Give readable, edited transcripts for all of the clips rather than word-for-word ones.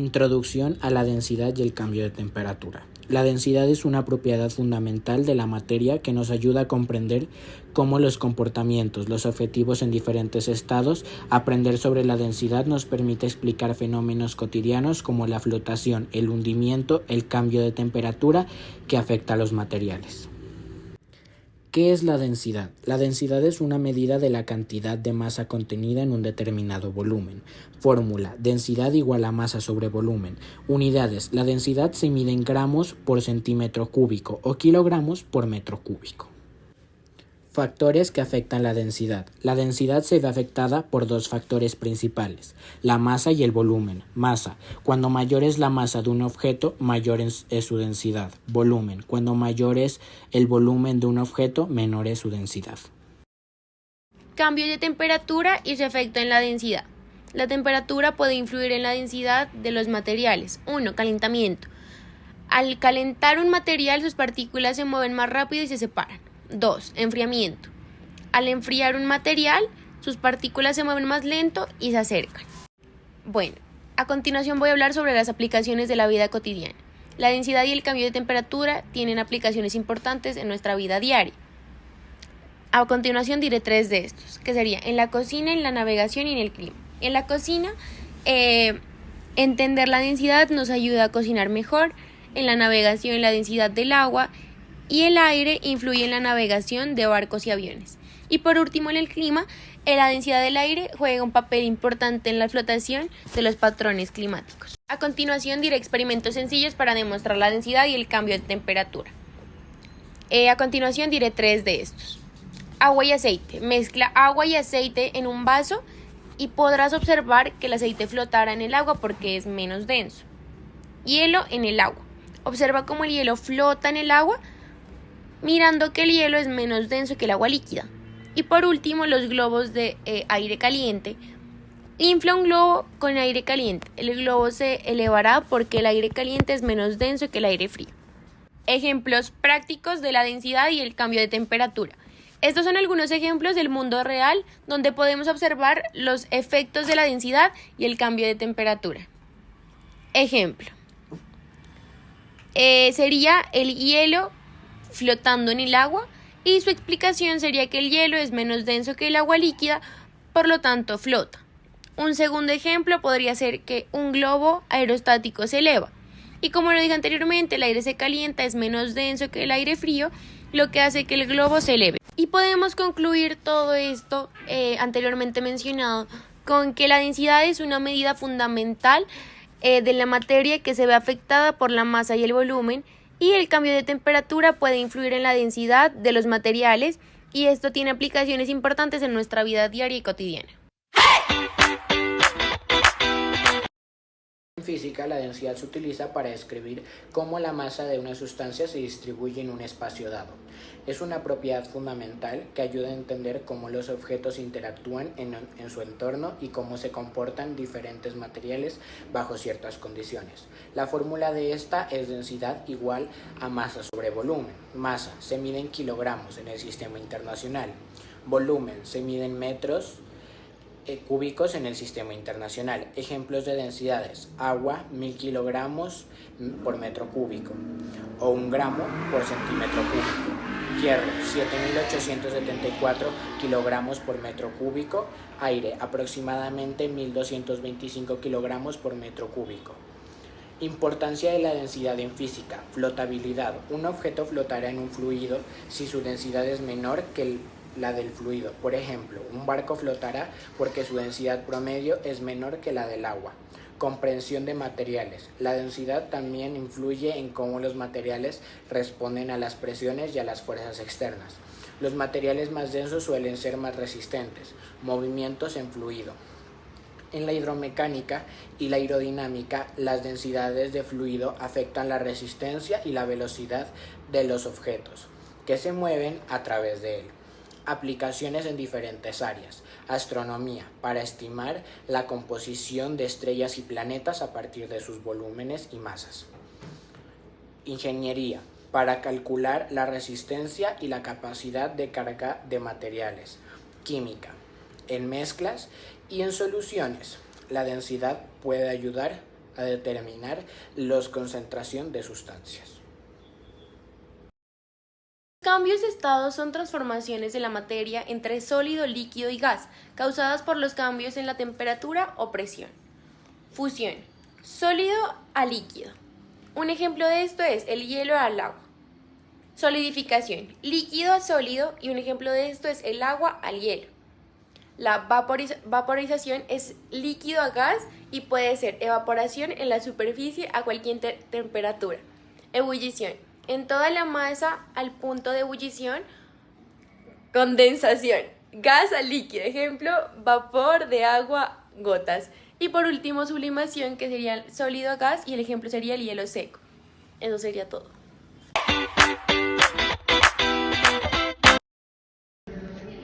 Introducción a la densidad y el cambio de temperatura. La densidad es una propiedad fundamental de la materia que nos ayuda a comprender cómo los comportamientos, los objetivos en diferentes estados. Aprender sobre la densidad nos permite explicar fenómenos cotidianos como la flotación, el hundimiento, el cambio de temperatura que afecta a los materiales. ¿Qué es la densidad? La densidad es una medida de la cantidad de masa contenida en un determinado volumen. Fórmula: densidad igual a masa sobre volumen. Unidades: la densidad se mide en gramos por centímetro cúbico o kilogramos por metro cúbico. Factores que afectan la densidad. La densidad se ve afectada por dos factores principales: la masa y el volumen. Masa: cuando mayor es la masa de un objeto, mayor es su densidad. Volumen: cuando mayor es el volumen de un objeto, menor es su densidad. Cambio de temperatura y su efecto en la densidad. La temperatura puede influir en la densidad de los materiales. 1. Calentamiento. Al calentar un material, sus partículas se mueven más rápido y se separan. 2. Enfriamiento. Al enfriar un material, sus partículas se mueven más lento y se acercan. Bueno, a continuación voy a hablar sobre las aplicaciones de la vida cotidiana. La densidad y el cambio de temperatura tienen aplicaciones importantes en nuestra vida diaria. A continuación diré 3 de estos, que sería en la cocina, en la navegación y en el clima. En la cocina, entender la densidad nos ayuda a cocinar mejor. En la navegación, la densidad del agua y el aire influye en la navegación de barcos y aviones. Y por último, en el clima, la densidad del aire juega un papel importante en la flotación de los patrones climáticos. A continuación diré experimentos sencillos para demostrar la densidad y el cambio de temperatura. A continuación diré 3 de estos. Agua y aceite. Mezcla agua y aceite en un vaso y podrás observar que el aceite flotará en el agua porque es menos denso. Hielo en el agua. Observa cómo el hielo flota en el agua, mirando que el hielo es menos denso que el agua líquida. Y por último, los globos de aire caliente. Infla un globo con aire caliente. El globo se elevará porque el aire caliente es menos denso que el aire frío. Ejemplos prácticos de la densidad y el cambio de temperatura. Estos son algunos ejemplos del mundo real donde podemos observar los efectos de la densidad y el cambio de temperatura. Ejemplo. Sería el hielo flotando en el agua y su explicación sería que el hielo es menos denso que el agua líquida, por lo tanto flota. Un segundo ejemplo podría ser que un globo aerostático se eleva y, como lo dije anteriormente, el aire se calienta, es menos denso que el aire frío, lo que hace que el globo se eleve. Y podemos concluir todo esto anteriormente mencionado con que la densidad es una medida fundamental de la materia que se ve afectada por la masa y el volumen, y el cambio de temperatura puede influir en la densidad de los materiales, y esto tiene aplicaciones importantes en nuestra vida diaria y cotidiana. En física, la densidad se utiliza para describir cómo la masa de una sustancia se distribuye en un espacio dado. Es una propiedad fundamental que ayuda a entender cómo los objetos interactúan en su entorno y cómo se comportan diferentes materiales bajo ciertas condiciones. La fórmula de esta es densidad igual a masa sobre volumen. Masa se mide en kilogramos en el sistema internacional. Volumen se mide en metros cúbicos en el sistema internacional. Ejemplos de densidades: agua 1000 kilogramos por metro cúbico o 1 gramo por centímetro cúbico. Hierro 7874 kilogramos por metro cúbico. Aire aproximadamente 1225 kilogramos por metro cúbico. Importancia de la densidad en física. Flotabilidad. Un objeto flotará en un fluido si su densidad es menor que la del fluido. Por ejemplo, un barco flotará porque su densidad promedio es menor que la del agua. Comprensión de materiales. La densidad también influye en cómo los materiales responden a las presiones y a las fuerzas externas. Los materiales más densos suelen ser más resistentes. Movimientos en fluido. En la hidromecánica y la aerodinámica, las densidades de fluido afectan la resistencia y la velocidad de los objetos que se mueven a través de él. Aplicaciones en diferentes áreas. Astronomía, para estimar la composición de estrellas y planetas a partir de sus volúmenes y masas. Ingeniería, para calcular la resistencia y la capacidad de carga de materiales. Química, en mezclas y en soluciones. La densidad puede ayudar a determinar la concentración de sustancias. Cambios de estado son transformaciones de la materia entre sólido, líquido y gas, causadas por los cambios en la temperatura o presión. Fusión. Sólido a líquido. Un ejemplo de esto es el hielo al agua. Solidificación. Líquido a sólido y un ejemplo de esto es el agua al hielo. La vaporización es líquido a gas y puede ser evaporación en la superficie a cualquier temperatura. Ebullición. En toda la masa al punto de ebullición. Condensación. Gas a líquido. Ejemplo, vapor de agua, gotas. Y por último, sublimación, que sería sólido a gas y el ejemplo sería el hielo seco. Eso sería todo.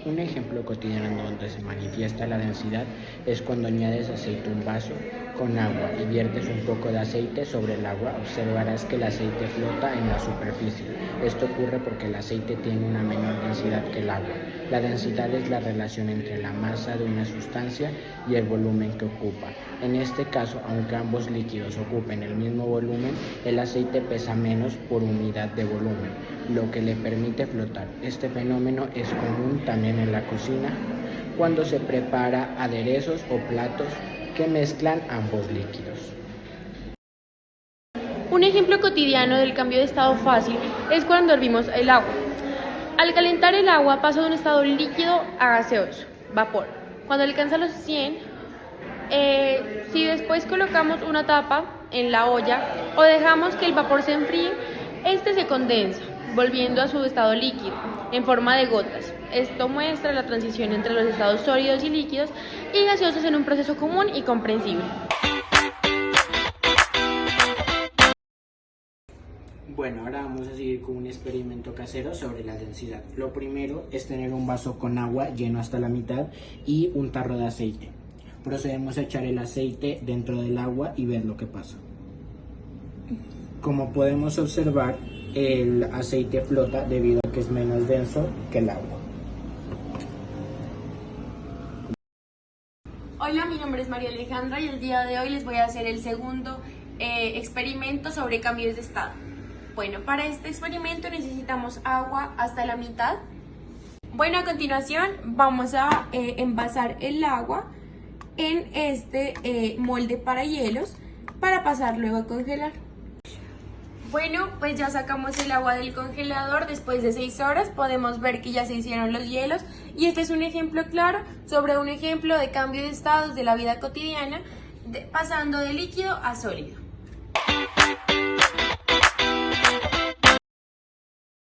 Un ejemplo cotidiano donde se manifiesta la densidad es cuando añades aceite a un vaso con agua y viertes un poco de aceite sobre el agua, observarás que el aceite flota en la superficie. Esto ocurre porque el aceite tiene una menor densidad que el agua. La densidad es la relación entre la masa de una sustancia y el volumen que ocupa. En este caso, aunque ambos líquidos ocupen el mismo volumen, el aceite pesa menos por unidad de volumen, lo que le permite flotar. Este fenómeno es común también en la cocina, cuando se prepara aderezos o platos que mezclan ambos líquidos. Un ejemplo cotidiano del cambio de estado fácil es cuando hervimos el agua. Al calentar el agua pasa de un estado líquido a gaseoso, vapor. Cuando alcanza los 100, si después colocamos una tapa en la olla o dejamos que el vapor se enfríe, este se condensa, volviendo a su estado líquido, en forma de gotas. Esto muestra la transición entre los estados sólidos y líquidos y gaseosos en un proceso común y comprensible. Bueno, ahora vamos a seguir con un experimento casero sobre la densidad. Lo primero es tener un vaso con agua lleno hasta la mitad y un tarro de aceite. Procedemos a echar el aceite dentro del agua y ver lo que pasa. Como podemos observar, el aceite flota debido a que es menos denso que el agua. Hola, mi nombre es María Alejandra y el día de hoy les voy a hacer el segundo experimento sobre cambios de estado. Bueno, para este experimento necesitamos agua hasta la mitad. Bueno, a continuación vamos a envasar el agua en este molde para hielos para pasar luego a congelar. Bueno, pues ya sacamos el agua del congelador después de 6 horas, podemos ver que ya se hicieron los hielos y este es un ejemplo claro sobre un ejemplo de cambio de estados de la vida cotidiana, pasando de líquido a sólido.